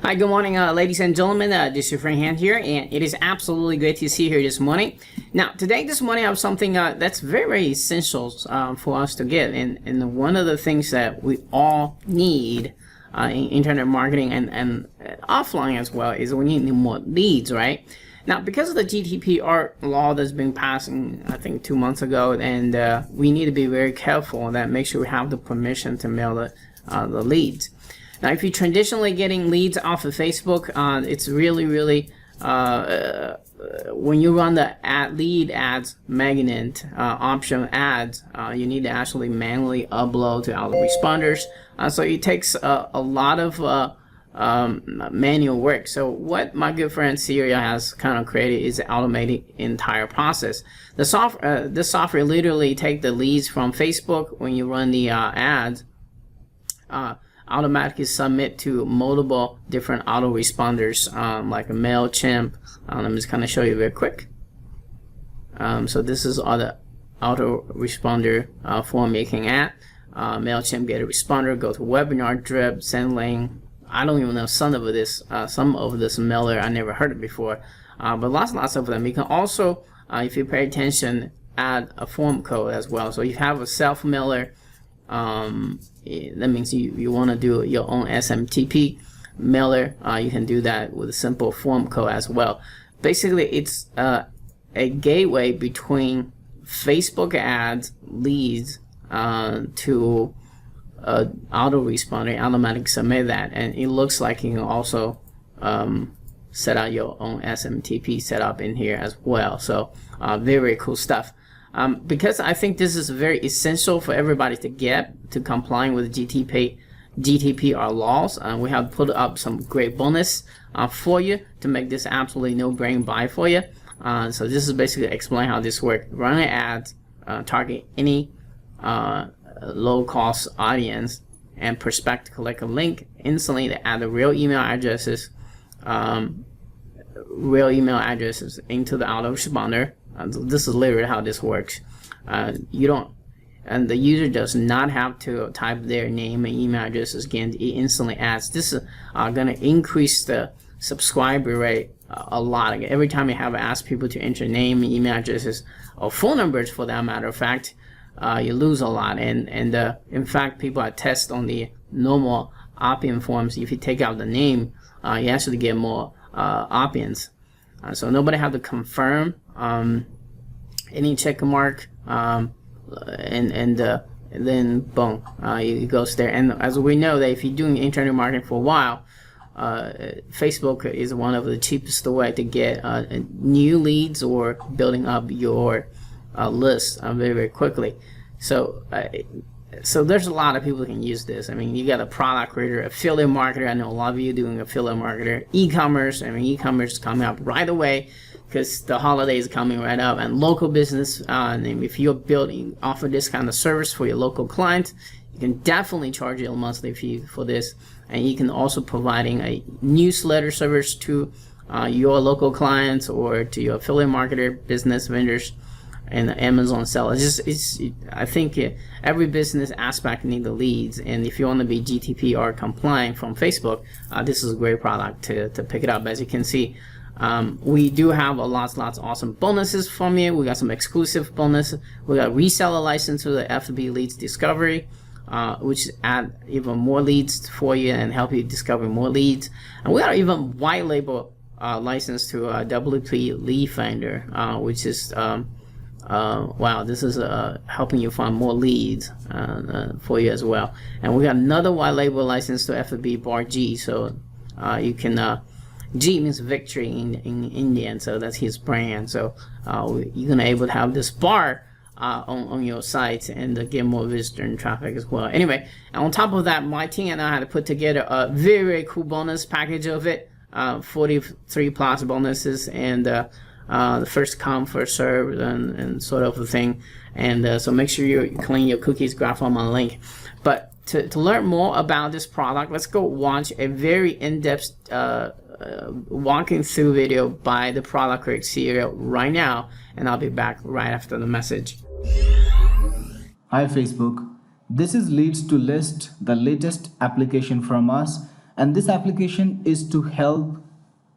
Hi, good morning, ladies and gentlemen. This is your friend Han here, and it is absolutely great to see you here this morning. Now, this morning, I have something that's very, very essential for us to get, and one of the things that we all need in internet marketing and offline as well is we need more leads, right? Now, because of the GDPR law that's been passed, I think 2 months ago, and we need to be very careful that make sure we have the permission to mail the leads. Now, if you're traditionally getting leads off of Facebook, it's really, when you run the lead ads magnet option ads, you need to actually manually upload to autoresponders. So it takes a lot of manual work. So what my good friend Syria has kind of created is automating the entire process. The this software literally take the leads from Facebook when you run the ads. Automatically submit to multiple different autoresponders like a MailChimp. Let me just kind of show you very quick. So this is all the autoresponder form making at MailChimp, get a responder, go to webinar drip, send link. I don't even know some of this mailer. I never heard it before, but lots of them. You can also, if you pay attention, add a form code as well. So you have a self mailer. That means you want to do your own SMTP mailer. You can do that with a simple form code as well. Basically, it's a gateway between Facebook ads leads to autoresponder, automatic submit that, and it looks like you can also set out your own SMTP setup in here as well. So very cool stuff. Because I think this is very essential for everybody to get to complying with GDPR laws. We have put up some great bonus for you to make this absolutely no-brain buy for you. So this is basically explain how this works. Run an ad, target any low-cost audience, and prospect collect a link instantly to add the real email addresses into the autoresponder. This is literally how this works. And the user does not have to type their name and email addresses again. It instantly adds. This is going to increase the subscriber rate a lot. Every time you have asked people to enter name, email addresses, or phone numbers for that matter of fact, you lose a lot. And in fact, people are test on the normal opt-in forms. If you take out the name, you actually get more opt-ins. So nobody have to confirm any check mark, and then boom, it goes there. And as we know that if you're doing internet marketing for a while, Facebook is one of the cheapest way to get new leads or building up your list very quickly. So there's a lot of people who can use this. I mean, you got a product creator, affiliate marketer. I know a lot of you doing affiliate marketer, e-commerce. I mean, e-commerce is coming up right away because the holiday is coming right up, and local business. And if you're building, offer this kind of service for your local client, you can definitely charge a monthly fee for this. And you can also providing a newsletter service to your local clients or to your affiliate marketer, business vendors, and Amazon sellers. I think every business aspect needs the leads, and if you want to be GDPR compliant from Facebook, this is a great product to pick it up. As you can see, we do have lots awesome bonuses from you. We got some exclusive bonus. We got reseller license to the FB Leads Discovery, which add even more leads for you and help you discover more leads. And we got even white label license to WP Lead Finder, which is wow, this is helping you find more leads for you as well. And we got another white label license to FB Bar G, so you can G means victory in Indian, so that's his brand. So you're gonna able to have this bar on your site and get more visitor and traffic as well. Anyway, and on top of that, my team and I had to put together a very cool bonus package of it, 43 plus bonuses, and the first come first serve and sort of a thing. And so make sure you clean your cookies, graph on my link. But to learn more about this product, let's go watch a very in-depth walking through video by the product creator CEO right now, and I'll be back right after the message. Hi Facebook, this is Leads2List, the latest application from us, and this application is to help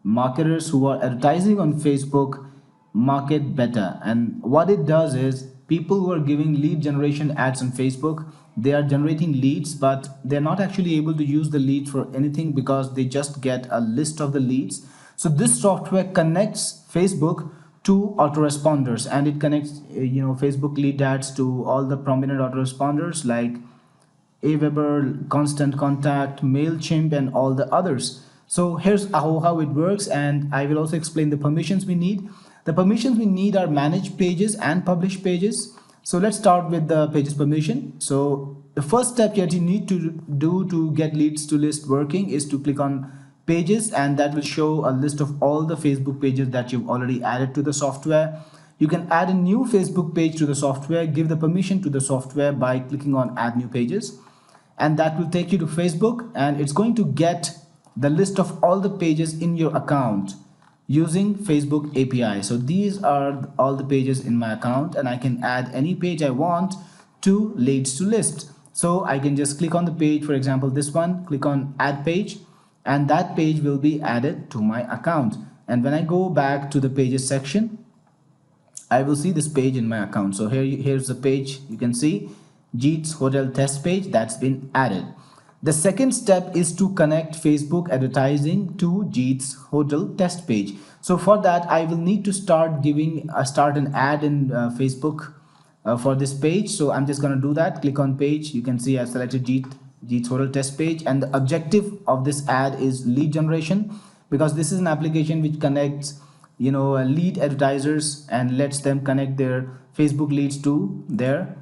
marketers who are advertising on Facebook market better. And what it does is, people who are giving lead generation ads on Facebook, they are generating leads, but they're not actually able to use the lead for anything because they just get a list of the leads. So this software connects Facebook to autoresponders, and it connects Facebook lead ads to all the prominent autoresponders like Aweber, Constant Contact, MailChimp, and all the others. So here's how it works, and I will also explain the permissions we need. The permissions we need are manage pages and publish pages. So let's start with the pages permission. So the first step that you need to do to get Leads2List working is to click on pages, and that will show a list of all the Facebook pages that you've already added to the software. You can add a new Facebook page to the software, give the permission to the software by clicking on add new pages, and that will take you to Facebook, and it's going to get the list of all the pages in your account using Facebook API. So these are all the pages in my account, and I can add any page I want to Leads2List. So I can just click on the page, for example this one, click on add page, and that page will be added to my account. And when I go back to the pages section, I will see this page in my account. So here's the page. You can see Jeet's Hotel test page that's been added. The second step is to connect Facebook advertising to Jeet's Hotel test page. So for that, I will need to start an ad in Facebook for this page. So I'm just going to do that. Click on page. You can see I've selected Jeet's Hotel test page, and the objective of this ad is lead generation, because this is an application which connects lead advertisers and lets them connect their Facebook leads to their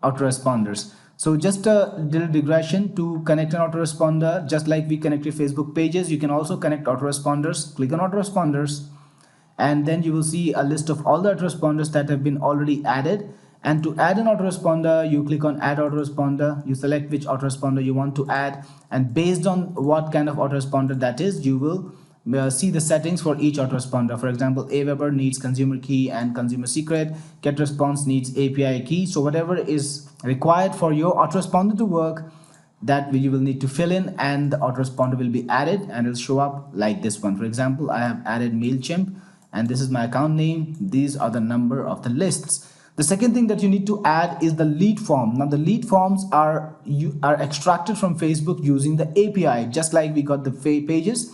autoresponders. So just a little digression: to connect an autoresponder, just like we connected Facebook pages, you can also connect autoresponders. Click on autoresponders, and then you will see a list of all the autoresponders that have been already added. And to add an autoresponder, you click on add autoresponder, you select which autoresponder you want to add, and based on what kind of autoresponder that is, you will see the settings for each autoresponder. For example, Aweber needs consumer key and consumer secret. GetResponse needs API key. So whatever is required for your autoresponder to work, that you will need to fill in, and the autoresponder will be added, and it'll show up like this one. For example, I have added MailChimp, and this is my account name. These are the number of the lists. The second thing that you need to add is the lead form. Now the lead forms are extracted from Facebook using the API. Just like we got the pages,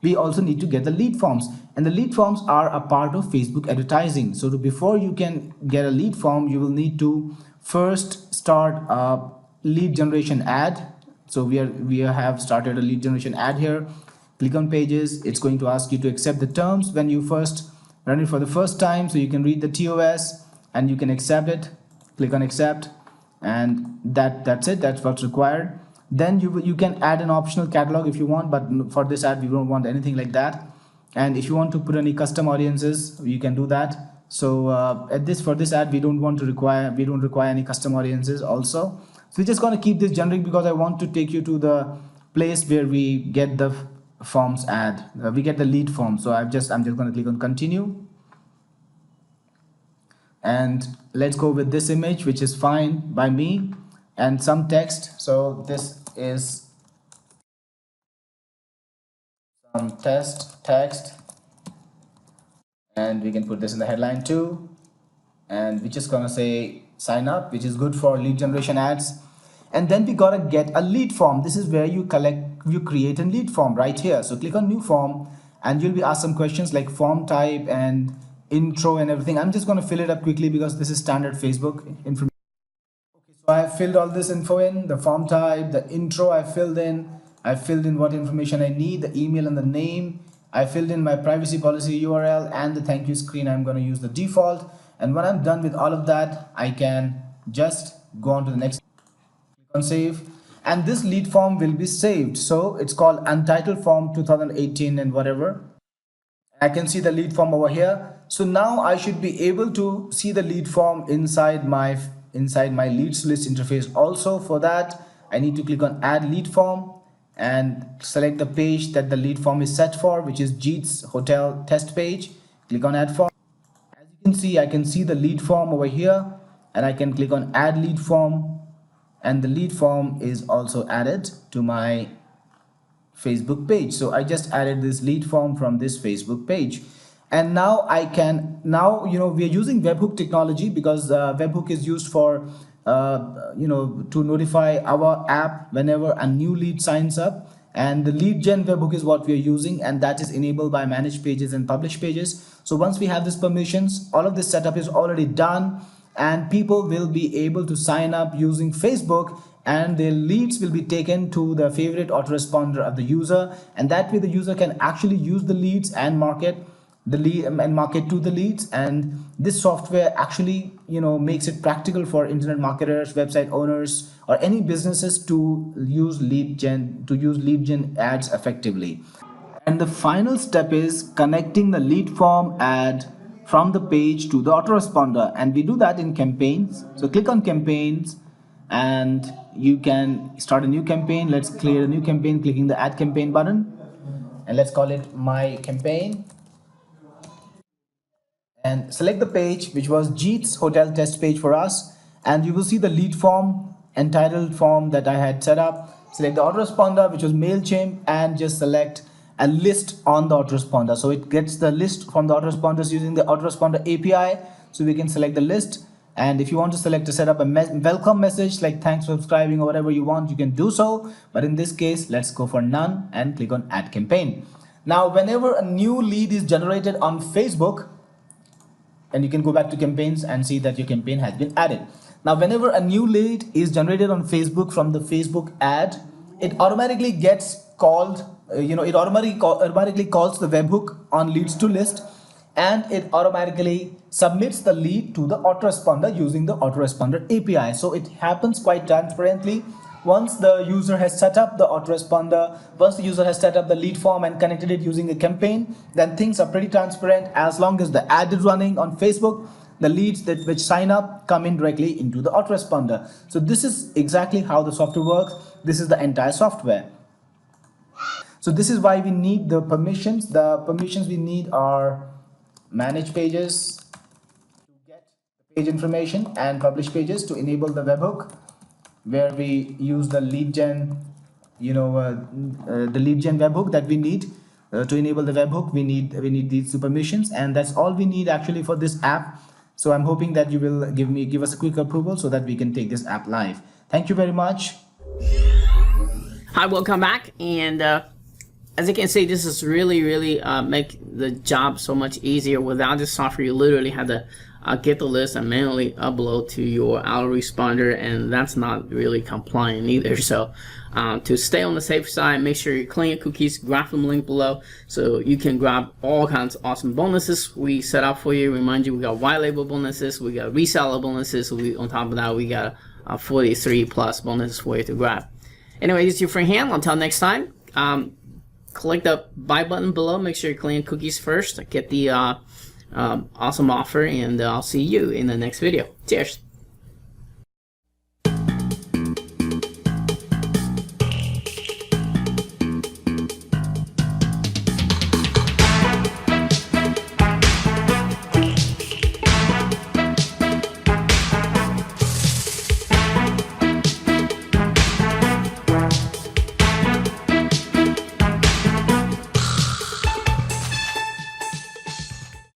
we also need to get the lead forms, and the lead forms are a part of Facebook advertising. So before you can get a lead form, you will need to first start a lead generation ad. So we have started a lead generation ad here. Click on pages. It's going to ask you to accept the terms when you first run it for the first time, so you can read the TOS and you can accept it. Click on accept, and that's it. That's what's required. Then you can add an optional catalog if you want, but for this ad we don't want anything like that. And if you want to put any custom audiences, you can do that. So for this ad we don't require any custom audiences also. So we're just going to keep this generic because I want to take you to the place where we get the forms ad. We get the lead form. So I'm just going to click on continue, and let's go with this image, which is fine by me, and some text. So this is some text, and we can put this in the headline too, and we're just gonna say sign up, which is good for lead generation ads. And then we gotta get a lead form. This is where you create a lead form right here. So click on new form, and you'll be asked some questions like form type and intro and everything. I'm just gonna fill it up quickly because this is standard Facebook information. So I have filled all this info in, the form type, the intro I filled in what information I need, the email and the name. I filled in my privacy policy URL, and the thank you screen I'm going to use the default. And when I'm done with all of that, I can just go on to the next, click on save, and this lead form will be saved. So it's called untitled form 2018 and whatever. I can see the lead form over here. So now I should be able to see the lead form inside my Leads2List interface. Also for that, I need to click on add lead form and select the page that the lead form is set for, which is Jeet's Hotel test page. Click on add form. As you can see, I can see the lead form over here, and I can click on add lead form, and the lead form is also added to my Facebook page. So I just added this lead form from this Facebook page. And now I can, now, we are using webhook technology because webhook is used for, to notify our app whenever a new lead signs up. And the lead gen webhook is what we are using, and that is enabled by manage pages and publish pages. So once we have these permissions, all of this setup is already done, and people will be able to sign up using Facebook, and their leads will be taken to the favorite autoresponder of the user, and that way the user can actually use the leads and market the lead and market to the leads. And this software actually makes it practical for internet marketers, website owners, or any businesses to use lead gen ads effectively. And the final step is connecting the lead form ad from the page to the autoresponder, and we do that in campaigns. So click on campaigns and you can start a new campaign. Let's create a new campaign clicking the add campaign button, and let's call it my campaign, and select the page which was Jeet's hotel test page for us, and you will see the lead form entitled form that I had set up. Select the autoresponder which was MailChimp, and just select a list on the autoresponder. So it gets the list from the autoresponders using the autoresponder API. So we can select the list, and if you want to select to set up a welcome message like thanks for subscribing or whatever you want, you can do so, but in this case let's go for none and click on add campaign. Now whenever a new lead is generated on Facebook, and you can go back to campaigns and see that your campaign has been added. Now whenever a new lead is generated on Facebook from the Facebook ad, it automatically gets called, it automatically calls the webhook on Leads2List, and it automatically submits the lead to the autoresponder using the autoresponder API. So it happens quite transparently. Once the user has set up the autoresponder, once the user has set up the lead form and connected it using a campaign, then things are pretty transparent. As long as the ad is running on Facebook, the leads which sign up come in directly into the autoresponder. So this is exactly how the software works. This is the entire software. So this is why we need the permissions. The permissions we need are manage pages to get the page information, and publish pages to enable the webhook, where we use the lead gen, the lead gen webhook that we need. To enable the webhook, we need these two permissions, and that's all we need actually for this app. So I'm hoping that you will give us a quick approval so that we can take this app live. Thank you very much. Hi, welcome back. And as you can see, this is really make the job so much easier. Without this software, you literally have to get the list and manually upload to your autoresponder, and that's not really compliant either. So to stay on the safe side, make sure you clean your cookies, grab from the link below so you can grab all kinds of awesome bonuses we set up for you. Remind you, we got white label bonuses, we got reseller bonuses, on top of that we got 43 plus bonuses for you to grab. Anyway, this is your friend Han. Until next time, click the buy button below, make sure you clean cookies first, get the awesome offer, and I'll see you in the next video. Cheers.